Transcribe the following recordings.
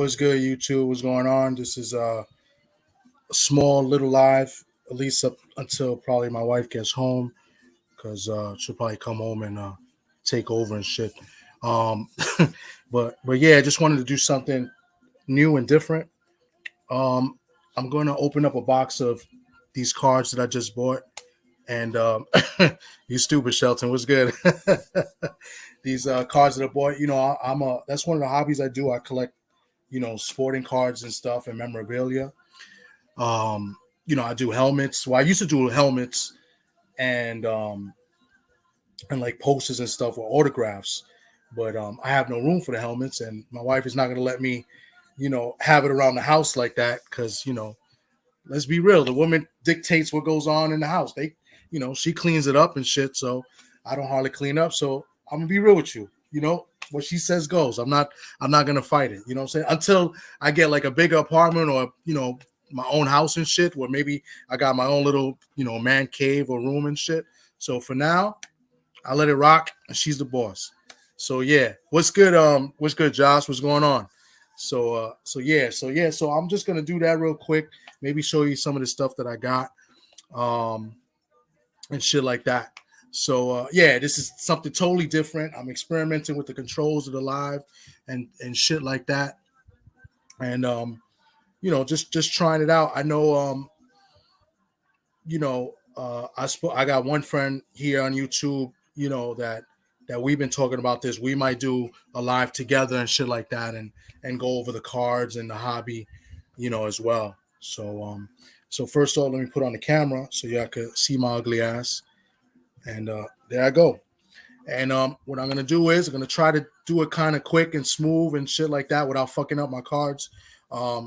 what's good, YouTube? What's going on? This is a small little live, at least up until probably my wife gets home, because she'll probably come home and take over and shit. Um, but yeah, I just wanted to do something new and different. Um, I'm going to open up a box of these cards that I just bought. And you stupid, Shelton. What's good? These cards that I bought, that's one of the hobbies I do. I collect, sporting cards and stuff and memorabilia. I do helmets. Well, I used to do helmets and like posters and stuff or autographs, but I have no room for the helmets, and my wife is not going to let me, have it around the house like that because, let's be real, the woman dictates what goes on in the house. She cleans it up and shit, so I don't hardly clean up. So I'm gonna be real with you. What she says goes. I'm not gonna fight it. You know what I'm saying? Until I get like a bigger apartment or my own house and shit, where maybe I got my own little man cave or room and shit. So for now, I let it rock, and she's the boss. So yeah, what's good? What's good, Josh? What's going on? So I'm just gonna do that real quick. Maybe show you some of the stuff that I got. And shit like that. So this is something totally different. I'm experimenting with the controls of the live and shit like that. And just trying it out. I know I got one friend here on YouTube, that we've been talking about this. We might do a live together and shit like that and go over the cards and the hobby, as well. So first of all, let me put on the camera so y'all can see my ugly ass. And there I go. And what I'm going to do is I'm going to try to do it kind of quick and smooth and shit like that without fucking up my cards. My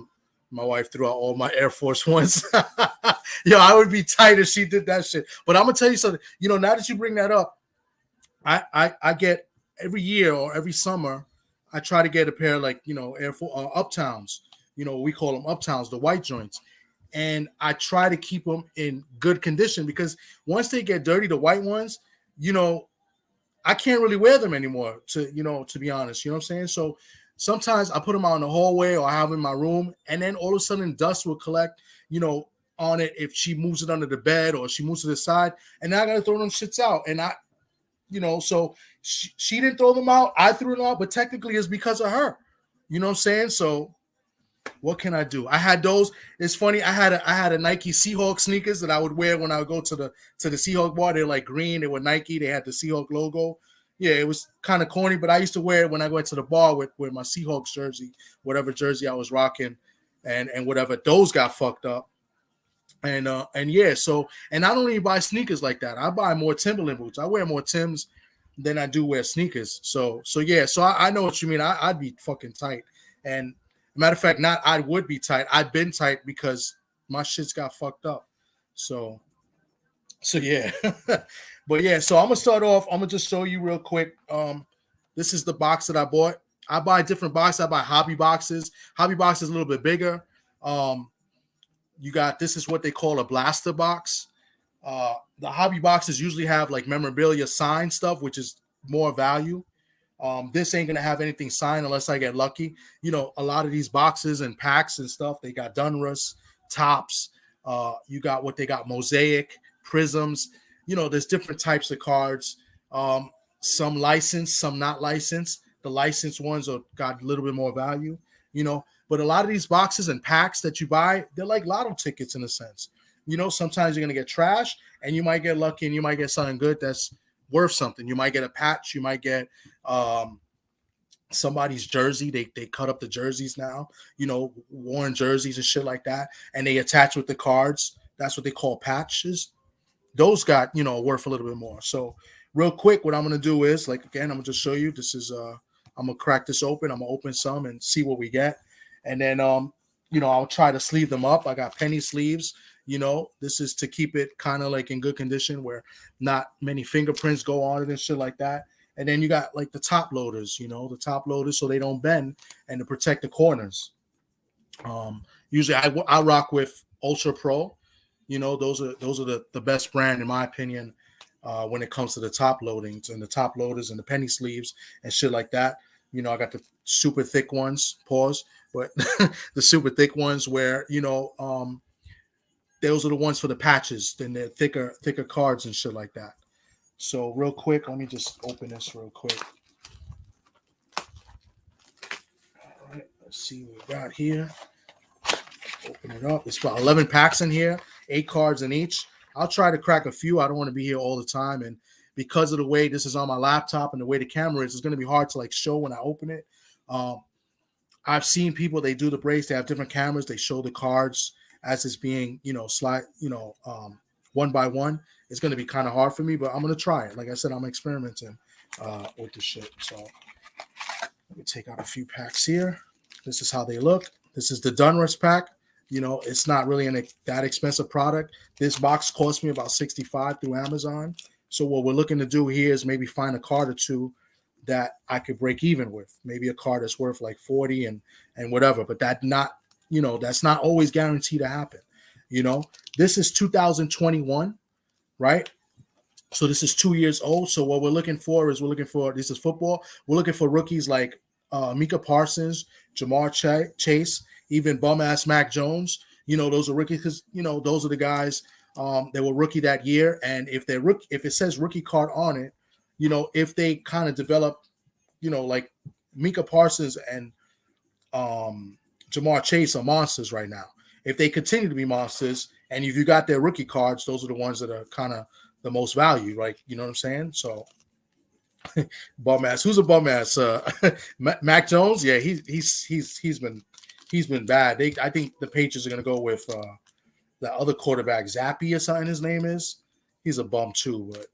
wife threw out all my Air Force Ones. Yo, I would be tight if she did that shit. But I'm going to tell you something. Now that you bring that up, I get every year or every summer, I try to get a pair of Air Force Uptowns. We call them Uptowns, the white joints. And I try to keep them in good condition because once they get dirty, the white ones, I can't really wear them anymore to be honest, you know what I'm saying? So sometimes I put them out in the hallway or I have them in my room, and then all of a sudden dust will collect, on it if she moves it under the bed or she moves to the side, and now I got to throw them shits out. And so she didn't throw them out. I threw them out, but technically it's because of her, you know what I'm saying? So what can I do? I had those. It's funny. I had a Nike Seahawk sneakers that I would wear when I would go to the Seahawk bar. They're like green. They were Nike. They had the Seahawk logo. Yeah, it was kind of corny, but I used to wear it when I went to the bar with my Seahawks jersey, whatever jersey I was rocking, and whatever. Those got fucked up. And yeah, so and I don't even buy sneakers like that. I buy more Timberland boots. I wear more Timbs than I do wear sneakers. So yeah, so I know what you mean. I'd be fucking tight. And matter of fact, not I would be tight. I've been tight because my shit's got fucked up. So yeah. But yeah, so I'm gonna start off. I'm gonna just show you real quick. This is the box that I bought. I buy different boxes. I buy hobby boxes. Hobby box is a little bit bigger. This is what they call a blaster box. The hobby boxes usually have like memorabilia signed stuff, which is more value. This ain't gonna have anything signed unless I get lucky. A lot of these boxes and packs and stuff, they got Donruss, Tops. You got what they got, Mosaic, Prisms. There's different types of cards. Some licensed, some not licensed. The licensed ones got a little bit more value. But a lot of these boxes and packs that you buy, they're like lotto tickets in a sense. Sometimes you're gonna get trash, and you might get lucky, and you might get something good that's worth something. You might get a patch. You might get somebody's jersey. They cut up the jerseys now, worn jerseys and shit like that, and they attach with the cards. That's what they call patches. Those got worth a little bit more. So real quick, what I'm gonna do is I'm gonna just show you. This is I'm gonna crack this open. I'm gonna open some and see what we get, and then I'll try to sleeve them up. I got penny sleeves. This is to keep it kind of like in good condition where not many fingerprints go on it and shit like that. And then you got like the top loaders, so they don't bend and to protect the corners. Usually I rock with Ultra Pro. Those are the best brand in my opinion when it comes to the top loadings and the top loaders and the penny sleeves and shit like that. I got the super thick ones, but the super thick ones where, those are the ones for the patches. Then they're thicker cards and shit like that. So real quick, let me just open this real quick. All right, let's see what we got here. Open it up. It's about 11 packs in here, 8 cards in each. I'll try to crack a few. I don't want to be here all the time, and because of the way this is on my laptop and the way the camera is, it's going to be hard to like show when I open it. I've seen people, they do the breaks, they have different cameras, they show the cards as it's being, one by one. It's going to be kind of hard for me, but I'm going to try it. Like I said, I'm experimenting with this shit. So let me take out a few packs here. This is how they look. This is the Donruss pack. It's not really that expensive product. This box cost me about $65 through Amazon. So what we're looking to do here is maybe find a card or two that I could break even with. Maybe a card that's worth like 40 and whatever, but that's not always guaranteed to happen. This is 2021, right? So this is 2 years old. So what we're looking for, this is football. We're looking for rookies like Micah Parsons, Jamar Chase, even bum-ass Mac Jones. Those are rookies because, those are the guys they were rookie that year. And if it says rookie card on it, if they kind of develop, like Micah Parsons and Jamar Chase are monsters right now. If they continue to be monsters, and if you got their rookie cards, those are the ones that are kind of the most valued, right? You know what I'm saying? So, bum ass. Who's a bum ass? Mac Jones. Yeah, he's been bad. I think the Patriots are gonna go with the other quarterback, Zappy or something. His name is. He's a bum too, but.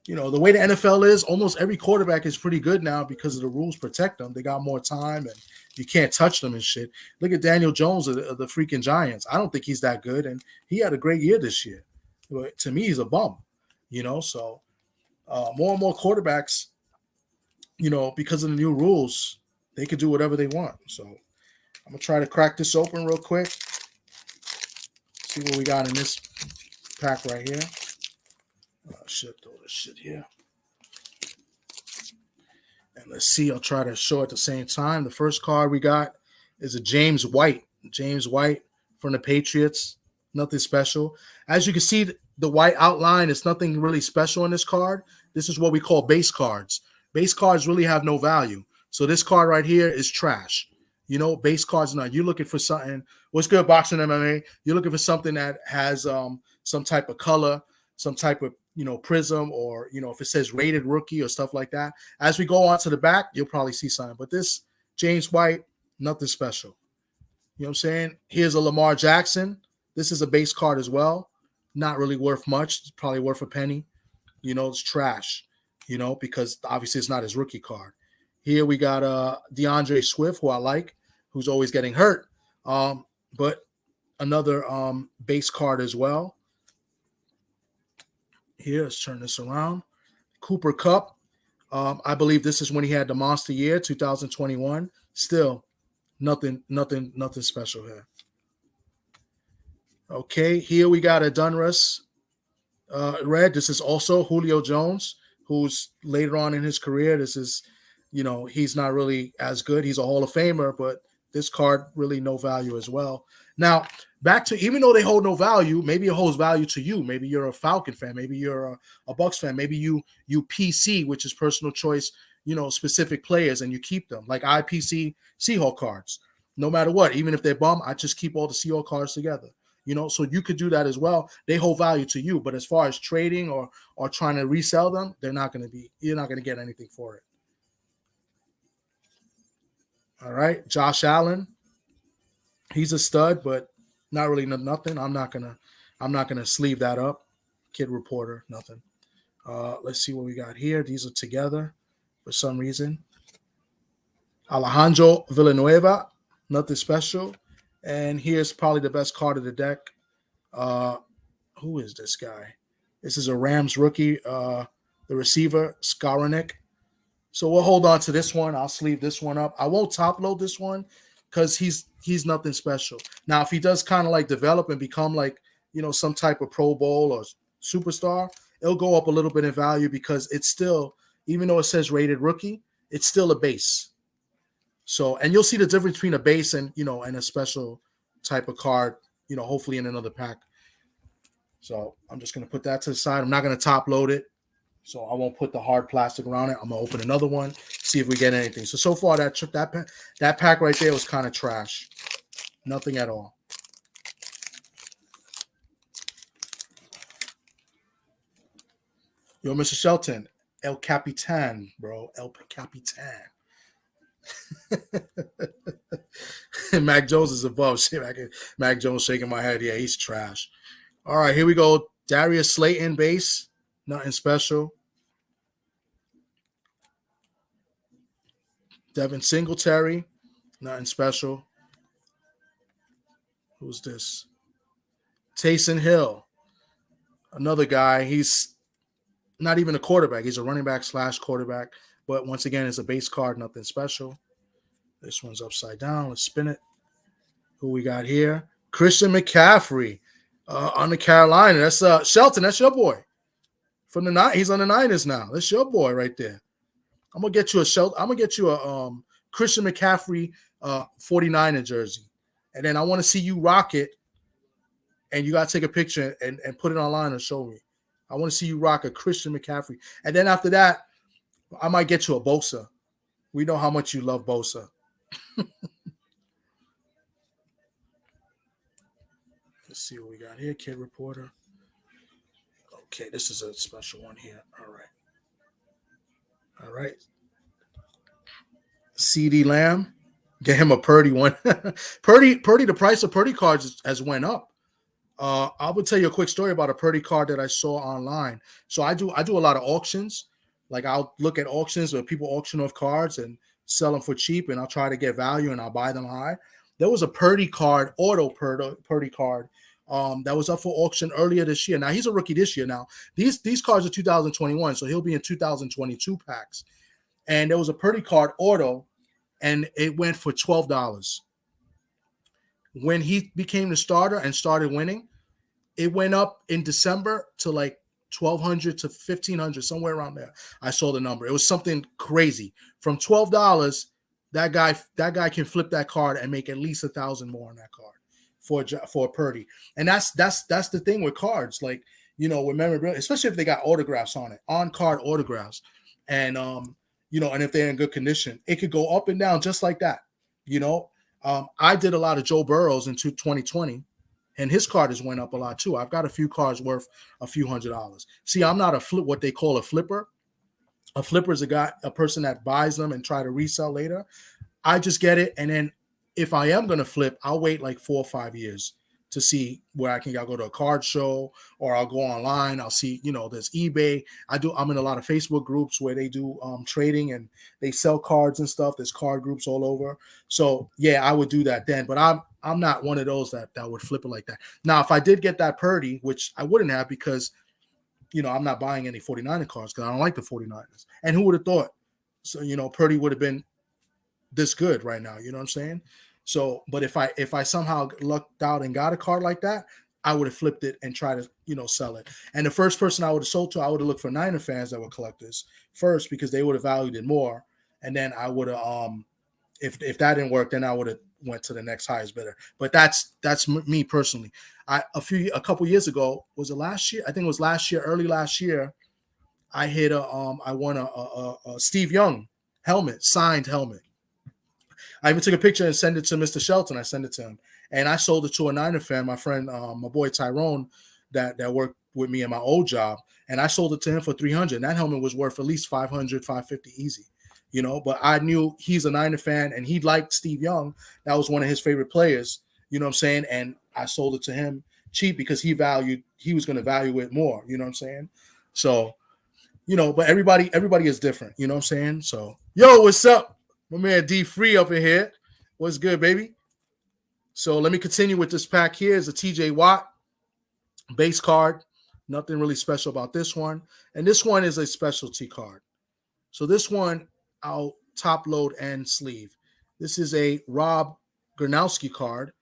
The way the NFL is, almost every quarterback is pretty good now because of the rules protect them. They got more time and you can't touch them and shit. Look at Daniel Jones of the freaking Giants. I don't think he's that good, and he had a great year this year. But to me, he's a bum, So more and more quarterbacks, because of the new rules, they could do whatever they want. So I'm going to try to crack this open real quick. See what we got in this pack right here. Throw this shit here. And let's see, I'll try to show at the same time. The first card we got is a James White. James White from the Patriots. Nothing special. As you can see, the white outline is nothing really special in this card. This is what we call base cards. Base cards really have no value. So this card right here is trash. Base cards not. You're looking for something. What's good, boxing MMA? You're looking for something that has some type of color, some type of prism, or if it says rated rookie or stuff like that. As we go on to the back, you'll probably see something. But this James White, nothing special. You know what I'm saying? Here's a Lamar Jackson. This is a base card as well. Not really worth much. It's probably worth a penny. It's trash. Because obviously it's not his rookie card. Here we got DeAndre Swift, who I like, who's always getting hurt. But another base card as well. Here, let's turn this around. Cooper Kupp. I believe this is when he had the monster year, 2021. Still, nothing special here. Okay, here we got a Donruss red. This is also Julio Jones, who's later on in his career. This is, he's not really as good. He's a Hall of Famer, but this card really no value as well. Now, back to, even though they hold no value, maybe it holds value to you. Maybe you're a Falcon fan. Maybe you're a Bucks fan. Maybe you PC, which is personal choice, specific players, and you keep them. Like I PC Seahawk cards. No matter what, even if they're bum, I just keep all the Seahawk cards together. So you could do that as well. They hold value to you. But as far as trading or trying to resell them, you're not going to get anything for it. All right. Josh Allen. He's a stud, but not really nothing. I'm not gonna sleeve that up. Kid reporter, nothing. Let's see what we got here. These are together for some reason. Alejandro Villanueva, nothing special. And here's probably the best card of the deck. Who is this guy? This is a Rams rookie, the receiver, Skowronek. So we'll hold on to this one. I'll sleeve this one up. I won't top load this one because he's nothing special. Now, if he does kind of like develop and become like, some type of Pro Bowl or superstar, it'll go up a little bit in value because it's still, even though it says rated rookie, it's still a base. So, and you'll see the difference between a base and, and a special type of card, hopefully in another pack. So I'm just going to put that to the side. I'm not going to top load it. So I won't put the hard plastic around it. I'm going to open another one, see if we get anything. So far that pack right there was kind of trash. Nothing at all. Yo, Mr. Shelton, El Capitan, bro. El Capitan. Mac Jones is above. Mac Jones shaking my head. Yeah, he's trash. All right, here we go. Darius Slayton base. Nothing special. Devin Singletary. Nothing special. Who's this? Taysom Hill. Another guy. He's not even a quarterback. He's a running back / quarterback. But once again, it's a base card. Nothing special. This one's upside down. Let's spin it. Who we got here? Christian McCaffrey on the Carolina. That's Shelton. That's your boy. From the nine. He's on the Niners now. That's your boy right there. I'm gonna get you a Shelton. I'm gonna get you a Christian McCaffrey 49er jersey. And then I want to see you rock it. And you gotta take a picture and put it online and show me. I want to see you rock a Christian McCaffrey. And then after that, I might get you a Bosa. We know how much you love Bosa. Let's see what we got here. Kid Reporter. Okay, this is a special one here. All right. CD Lamb. Get him a Purdy one. Purdy, the price of Purdy cards has went up. I will tell you a quick story about a Purdy card that I saw online. So I do a lot of auctions. Like I'll look at auctions where people auction off cards and sell them for cheap, and I'll try to get value and I'll buy them high. There was a Purdy card, Purdy card, that was up for auction earlier this year. Now he's a rookie this year. Now these cards are 2021, so he'll be in 2022 packs. And there was a Purdy card auto, and it went for $12. When he became the starter and started winning, it went up in December to like $1,200 to $1,500, somewhere around there. I saw the number. It was something crazy. From $12, that guy can flip that card and make at least $1,000 more on that card for Purdy. And that's the thing with cards, like with memorabilia, especially if they got autographs on it, on card autographs, and and if they're in good condition, it could go up and down just like that. I did a lot of Joe Burrows in 2020. And his card has went up a lot too. I've got a few cards worth a few $100s. See, I'm not what they call a flipper. A flipper is a person that buys them and try to resell later. I just get it, and then if I am gonna flip, I'll wait like 4 or 5 years to see where I'll go to a card show, or I'll go online. I'll see, there's eBay. I'm in a lot of Facebook groups where they do trading and they sell cards and stuff. There's card groups all over. So yeah, I would do that then. But I'm not one of those that would flip it like that. Now, if I did get that Purdy, which I wouldn't have because, I'm not buying any 49er cards because I don't like the 49ers. And who would have thought? So, Purdy would have been this good right now. You know what I'm saying? So, but if I somehow lucked out and got a card like that, I would have flipped it and tried to, sell it. And the first person I would have sold to, I would have looked for Niner fans that were collectors first because they would have valued it more. And then I would have, if that didn't work, then I would have went to the next highest bidder. But that's me personally. A couple years ago, was it last year? I think it was early last year. I won a Steve Young signed helmet. I even took a picture and sent it to Mr. Shelton. I sent it to him, and I sold it to a Niner fan, my friend, my boy Tyrone, that worked with me in my old job, and I sold it to him for $300. And that helmet was worth at least $500, $550 easy. But I knew he's a Niner fan and he liked Steve Young. That was one of his favorite players, you know what I'm saying? And I sold it to him cheap because he was going to value it more, you know what I'm saying? So, but everybody is different, you know what I'm saying? So, yo, what's up? My man D Free up in here. What's good, baby? So let me continue with this pack here. Is a TJ Watt base card. Nothing really special about this one. And this one is a specialty card. So this one, I'll top load and sleeve. This is a Rob Gronkowski card,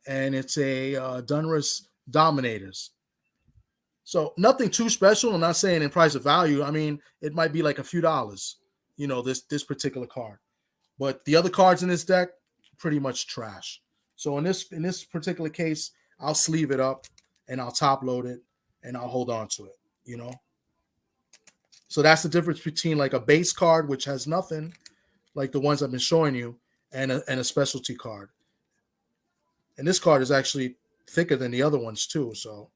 and it's a Donruss Dominators. So nothing too special. I'm not saying in price of value. I mean, it might be like a few dollars, this particular card. But the other cards in this deck, pretty much trash. So in this particular case, I'll sleeve it up and I'll top load it and I'll hold on to it, you know. So that's the difference between like a base card, which has nothing, like the ones I've been showing you, and a specialty card. And this card is actually thicker than the other ones too. So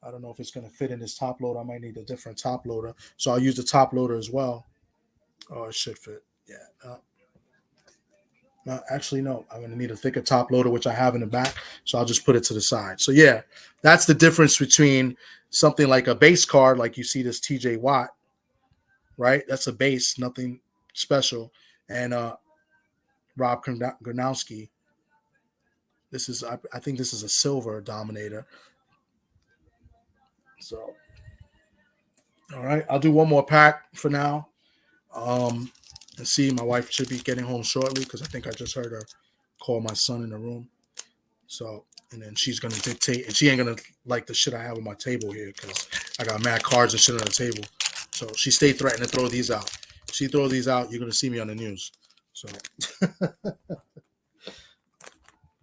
I don't know if it's going to fit in this top loader. I might need a different top loader. So I'll use the top loader as well. Oh, it should fit. Yeah. No, actually, no. I'm going to need a thicker top loader, which I have in the back. So I'll just put it to the side. So yeah, that's the difference between something like a base card, like you see this TJ Watt, right? That's a base, nothing special. And Rob Gronkowski. This is, I think this is a silver dominator. So, all right, I'll do one more pack for now. Let's see, my wife should be getting home shortly because I think I just heard her call my son in the room. So, and then she's gonna dictate, and she ain't gonna like the shit I have on my table here because I got mad cards and shit on the table. So she stayed threatening to throw these out. If she throw these out, you're gonna see me on the news. So,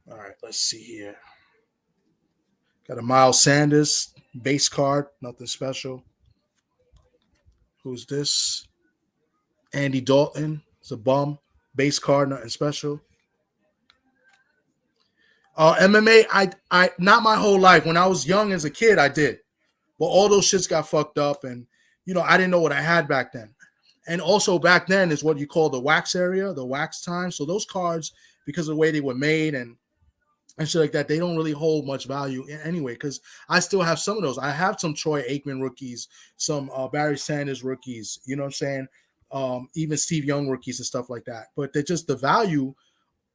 all right, let's see here. Got a Miles Sanders base card, nothing special. Who's this? Andy Dalton. It's a bum. Base card, nothing special. MMA, I not my whole life. When I was young as a kid, I did. But all those shits got fucked up, and I didn't know what I had back then. And also back then is what you call the wax area, the wax time. So those cards, because of the way they were made and shit like that, they don't really hold much value anyway, because I still have some of those. I have some Troy Aikman rookies, some Barry Sanders rookies, you know what I'm saying? Even Steve Young rookies and stuff like that. But they're just the value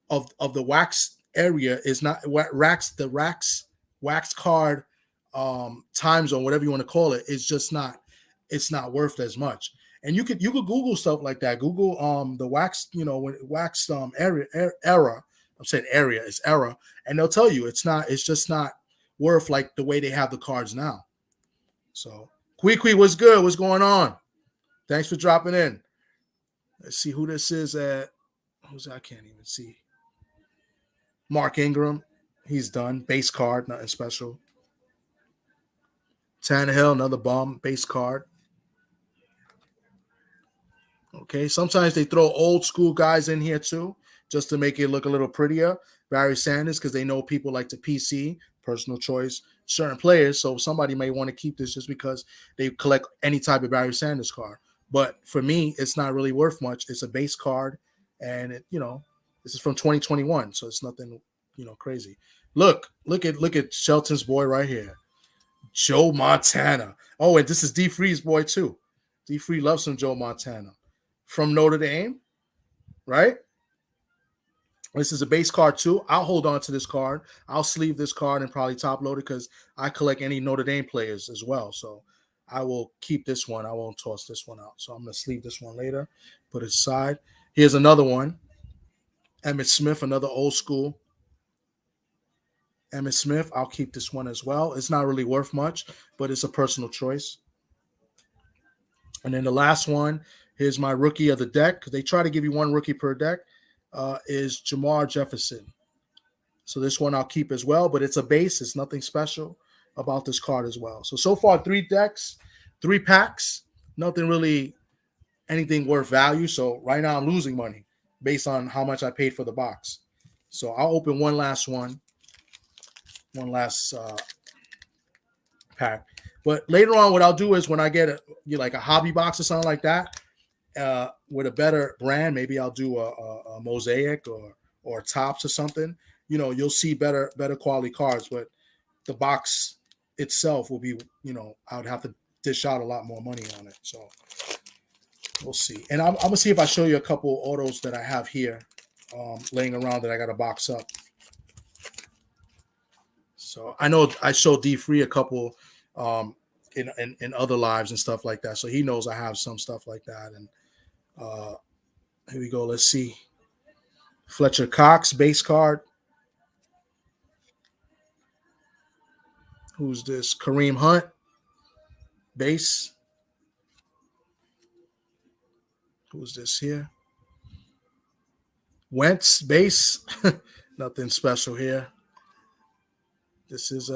of the wax area is not wax card time zone, whatever you want to call it, is just not, it's not worth as much. And you could Google stuff like that. Google the wax, when wax era. I'm saying area, it's era, and they'll tell you it's just not worth like the way they have the cards now. So Kwee, what's good? What's going on? Thanks for dropping in. Let's see who this is at. Who's that? I can't even see. Mark Ingram, he's done. Base card, nothing special. Tannehill, another bum, base card. Okay, sometimes they throw old school guys in here too, just to make it look a little prettier. Barry Sanders, because they know people like to PC, personal choice, certain players. So somebody may want to keep this just because they collect any type of Barry Sanders card. But for me, it's not really worth much. It's a base card, and this is from 2021, so it's nothing, crazy. Look at Shelton's boy right here, Joe Montana. Oh, and this is D Free's boy too. D Free loves some Joe Montana from Notre Dame, right? This is a base card too. I'll hold on to this card. I'll sleeve this card and probably top load it because I collect any Notre Dame players as well. So I will keep this one. I won't toss this one out. So I'm going to sleeve this one later, put it aside. Here's another one. Emmitt Smith, another old school. Emmitt Smith, I'll keep this one as well. It's not really worth much, but it's a personal choice. And then the last one, here's my rookie of the deck, because they try to give you one rookie per deck, is Jamar Jefferson. So this one I'll keep as well, but it's a base. It's nothing special about this card as well. So far, 3 decks, 3 packs, nothing really anything worth value. So right now I'm losing money based on how much I paid for the box. So I'll open one last pack. But later on, what I'll do is when I get like a hobby box or something like that, with a better brand, maybe I'll do a Mosaic or Topps or something. You'll see better quality cards, but the box itself will be, I would have to dish out a lot more money on it. So we'll see. And I'm gonna see if I show you a couple autos that I have here laying around that I got to box up. So I know I showed D Free a couple in other lives and stuff like that. So he knows I have some stuff like that. And here we go. Let's see. Fletcher Cox, base card. Who's this? Kareem Hunt, base. Who's this here? Wentz base. Nothing special here. This is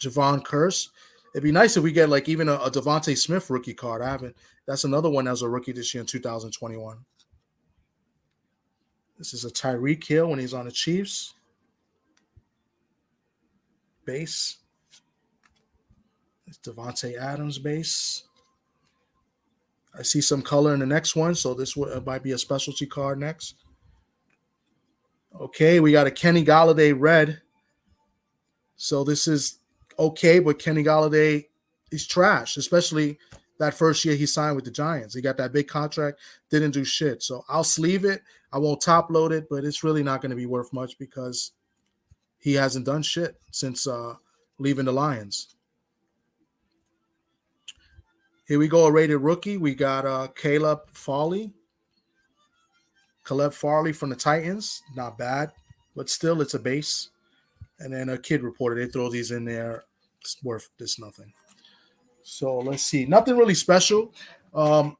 Javon Curse. It'd be nice if we get like even a Devontae Smith rookie card. I haven't. That's another one as a rookie this year in 2021. This is a Tyreek Hill when he's on the Chiefs. Base. It's Devontae Adams base. I see some color in the next one, so this might be a specialty card next. Okay, we got a Kenny Golladay red. So this is okay, but Kenny Golladay is trash, especially that first year he signed with the Giants. He got that big contract, didn't do shit. So I'll sleeve it. I won't top load it, but it's really not going to be worth much because he hasn't done shit since leaving the Lions. Here we go, a rated rookie. We got Caleb Farley from the Titans. Not bad, but still it's a base. And then a kid reported they throw these in there. It's worth this nothing. So let's see. Nothing really special. I'll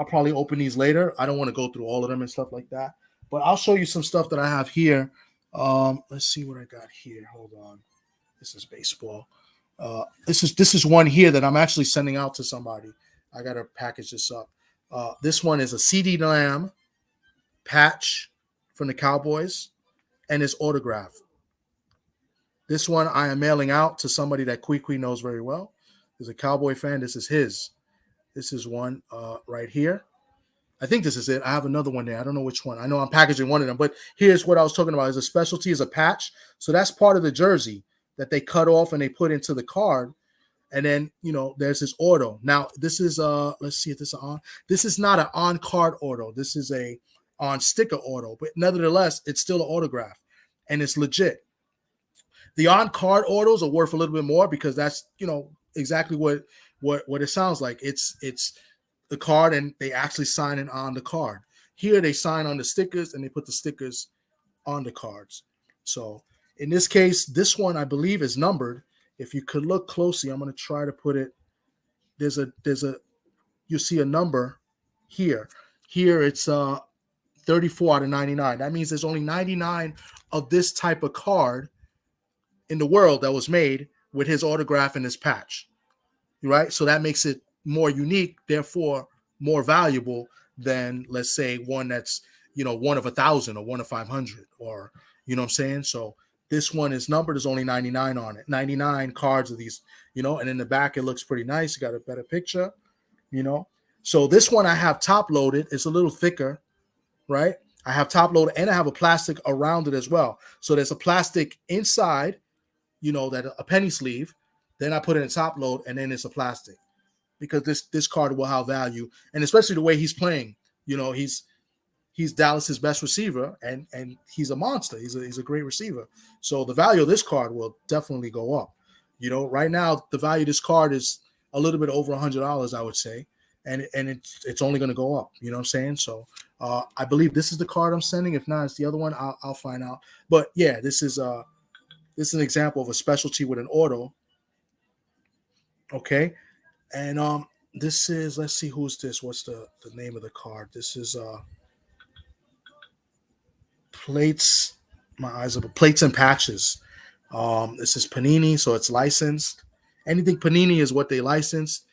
probably open these later. I don't want to go through all of them and stuff like that. But I'll show you some stuff that I have here. Let's see what I got here. Hold on. This is baseball. This is one here that I'm actually sending out to somebody. I got to package this up. This one is a CD Lamb patch from the Cowboys and his autograph. This one I am mailing out to somebody that Kwee knows very well. He's a Cowboy fan. This is his. This is one right here. I think this is it. I have another one there. I don't know which one. I know I'm packaging one of them, but here's what I was talking about. Is a specialty, is a patch. So that's part of the jersey that they cut off and they put into the card. And then, there's this auto. Now, this is let's see if this is on. This is not an on-card auto. This is a on-sticker auto. But nevertheless, it's still an autograph. And it's legit. The on-card autos are worth a little bit more because that's, exactly what it sounds like. It's the card and they actually sign it on the card. Here they sign on the stickers and they put the stickers on the cards. So in this case, this one I believe is numbered. If you could look closely, I'm going to try to put it. You see a number here. Here it's 34 out of 99. That means there's only 99 of this type of card in the world that was made with his autograph and his patch, right? So that makes it more unique, therefore more valuable than, let's say, one that's, one of 1,000 or one of 500 or, you know what I'm saying? So this one is numbered. There's only 99 on it, 99 cards of these, and in the back, it looks pretty nice. You got a better picture, So this one I have top loaded. It's a little thicker, right? I have top loaded and I have a plastic around it as well. So there's a plastic inside, that a penny sleeve. Then I put it in top load and then it's a plastic because this card will have value. And especially the way he's playing, he's Dallas's best receiver and he's a monster. He's a great receiver. So the value of this card will definitely go up. Right now the value of this card is a little bit over $100, I would say. And it's only going to go up. You know what I'm saying? So I believe this is the card I'm sending. If not, it's the other one. I'll find out. But yeah, this is an example of a specialty with an auto. Okay. And this is, let's see, who's this? What's the name of the card? This is Plates. My eyes are Plates and Patches. This is Panini, so it's licensed. Anything Panini is what they licensed.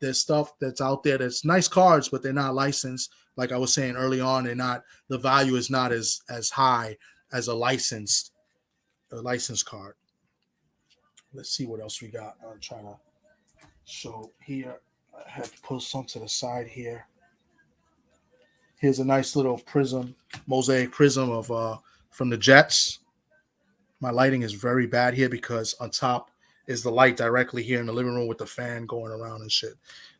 There's stuff that's out there that's nice cards, but they're not licensed. Like I was saying early on, the value is not as high as a licensed card. Let's see what else we got. I'm trying to show here. I have to pull some to the side here. Here's a nice little mosaic prism of from the Jets. My lighting is very bad here because on top is the light directly here in the living room with the fan going around and shit.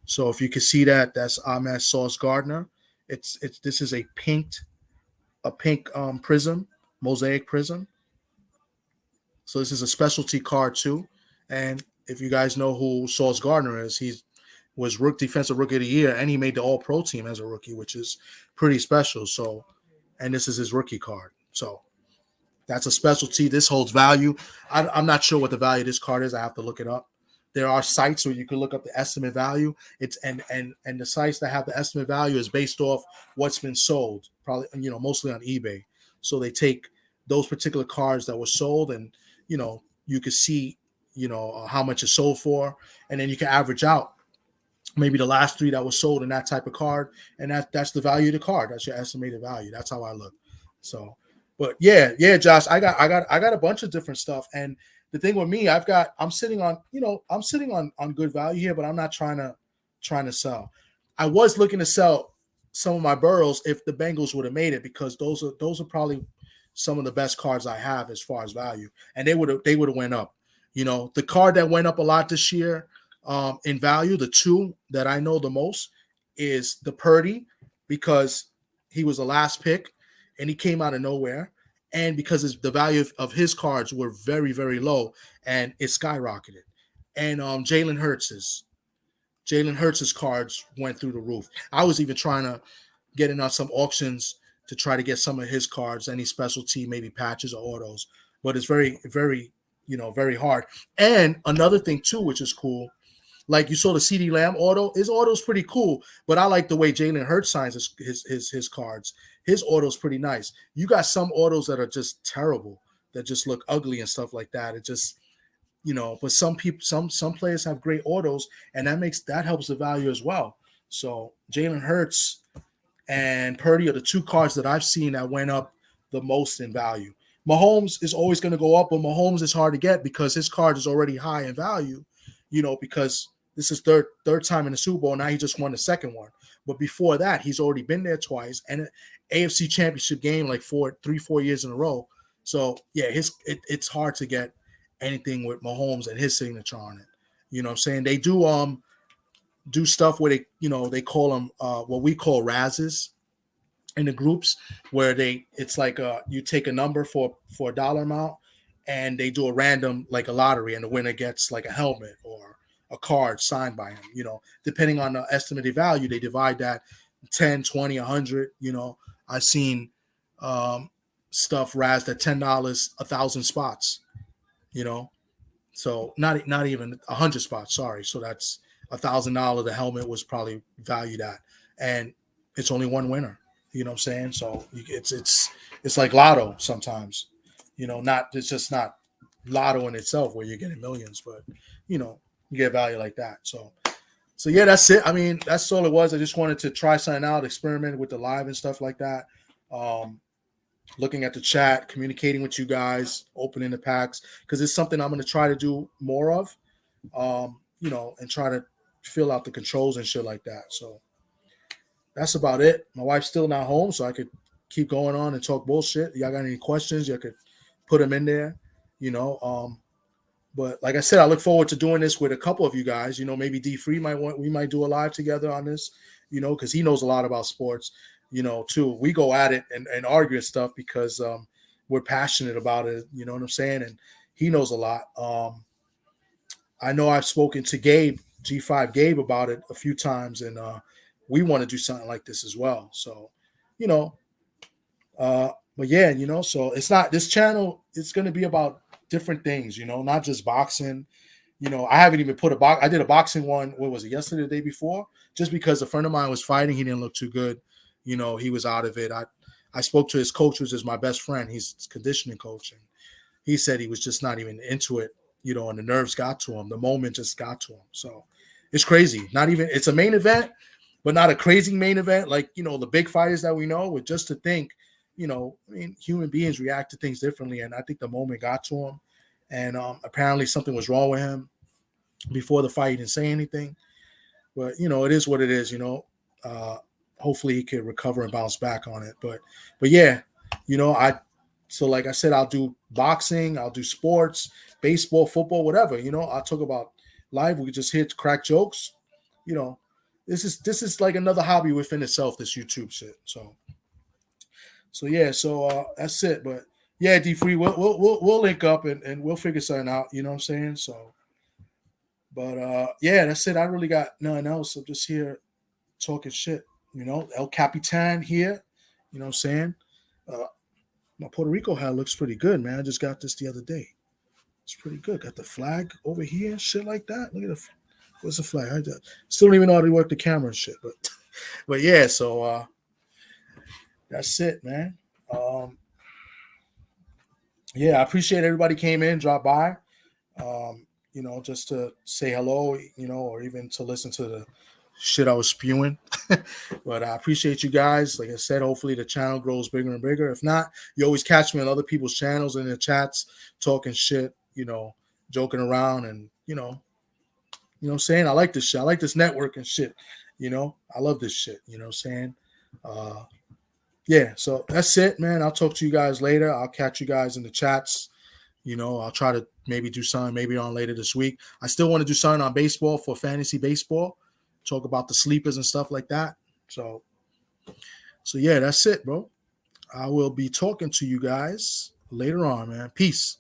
So if you can see that, that's Ahmed Sauce Gardner. This is a pink prism, mosaic prism. So this is a specialty card too. And if you guys know who Sauce Gardner is, he was defensive rookie of the year and he made the all-pro team as a rookie, which is pretty special. So, and this is his rookie card. So that's a specialty. This holds value. I'm not sure what the value of this card is. I have to look it up. there are sites where you can look up the estimate value. It's and the sites that have the estimate value is based off what's been sold, probably, mostly on eBay. So they take those particular cards that were sold, and you can see how much it's sold for, and then you can average out maybe the last 3 that was sold in that type of card, and that's the value of the card. That's your estimated value. That's how I look. So, but yeah, Josh, I got a bunch of different stuff, and the thing with me, I'm sitting on good value here, but I'm not trying to sell. I was looking to sell some of my Burrows if the Bengals would have made it, because those are probably some of the best cards I have as far as value, and they would have went up. The card that went up a lot this year in value, the 2 that I know the most is the Purdy, because he was the last pick and he came out of nowhere, and because the value of his cards were very, very low, and it skyrocketed. And Jalen Hurts's cards went through the roof. I was even trying to get in on some auctions to try to get some of his cards, any specialty, maybe patches or autos, but it's very, very, very hard. And another thing too, which is cool, like you saw the CeeDee Lamb auto. His auto's pretty cool, but I like the way Jalen Hurts signs his cards. His auto's pretty nice. You got some autos that are just terrible, that just look ugly and stuff like that. It just, but some players have great autos, and that helps the value as well. So Jalen Hurts and Purdy are the 2 cards that I've seen that went up the most in value. Mahomes is always going to go up, but Mahomes is hard to get because his card is already high in value, because this is third time in the Super Bowl. Now he just won the second one. But before that, he's already been there twice, and an AFC Championship game like 4 years in a row. So yeah, it's hard to get anything with Mahomes and his signature on it. You know what I'm saying? They do stuff where they call them what we call razzes in the groups, where it's like you take a number for a dollar amount, and they do a random, like a lottery, and the winner gets like a helmet or a card signed by him. Depending on the estimated value, they divide that 10, 20, 100. I've seen stuff razzed at $10, 1,000 spots. So not even 100 spots. Sorry, so that's $1,000. The helmet was probably valued at, and it's only one winner. You know what I'm saying? So it's like lotto sometimes. It's just not lotto in itself where you're getting millions, but you get value like that. So yeah, that's it. I mean, that's all it was. I just wanted to try something out, experiment with the live and stuff like that. Looking at the chat, communicating with you guys, opening the packs, because it's something I'm going to try to do more of, and try to fill out the controls and shit like that. So that's about it. My wife's still not home, so I could keep going on and talk bullshit. Y'all got any questions? You could put them in there, But like I said, I look forward to doing this with a couple of you guys. Maybe D Free we might do a live together on this, because he knows a lot about sports, too. We go at it and argue and stuff because we're passionate about it. You know what I'm saying? And he knows a lot. I know I've spoken to Gabe, G5 Gabe, about it a few times, and we want to do something like this as well. So, but yeah, so it's not, this channel, it's going to be about different things, not just boxing. I haven't even put I did a boxing one. What was it, yesterday, the day before? Just because a friend of mine was fighting, he didn't look too good. He was out of it. I spoke to his coach, which is my best friend. He's a conditioning coach, and he said he was just not even into it, and the nerves got to him. The moment just got to him. So it's crazy. It's a main event, but not a crazy main event like, the big fighters that we know. With just to think, human beings react to things differently, and I think the moment got to him, and apparently something was wrong with him before the fight. He didn't say anything, but it is what it is. Hopefully he can recover and bounce back on it. But yeah, so like I said, I'll do boxing, I'll do sports, baseball, football, whatever. I'll talk about live. We could just hit crack jokes. This is like another hobby within itself, this YouTube shit. So yeah, so that's it. But yeah, D Free, we'll link up and we'll figure something out. You know what I'm saying? So, but yeah, that's it. I really got nothing else. I'm just here talking shit. El Capitan here. You know what I'm saying? My Puerto Rico hat looks pretty good, man. I just got this the other day. It's pretty good. Got the flag over here and shit like that. Look at what's the flag? I still don't even know how to work the camera and shit, but yeah. So that's it, man. Yeah, I appreciate everybody came in, dropped by. Just to say hello, or even to listen to the shit I was spewing. But I appreciate you guys. Like I said, hopefully the channel grows bigger and bigger. If not, you always catch me on other people's channels and in the chats talking shit, joking around, and what I'm saying? I like this shit. I like this network and shit. I love this shit. You know what I'm saying? Yeah, so that's it, man. I'll talk to you guys later. I'll catch you guys in the chats. I'll try to maybe do something maybe on later this week. I still want to do something on baseball for fantasy baseball, talk about the sleepers and stuff like that. So yeah, that's it, bro. I will be talking to you guys later on, man. Peace.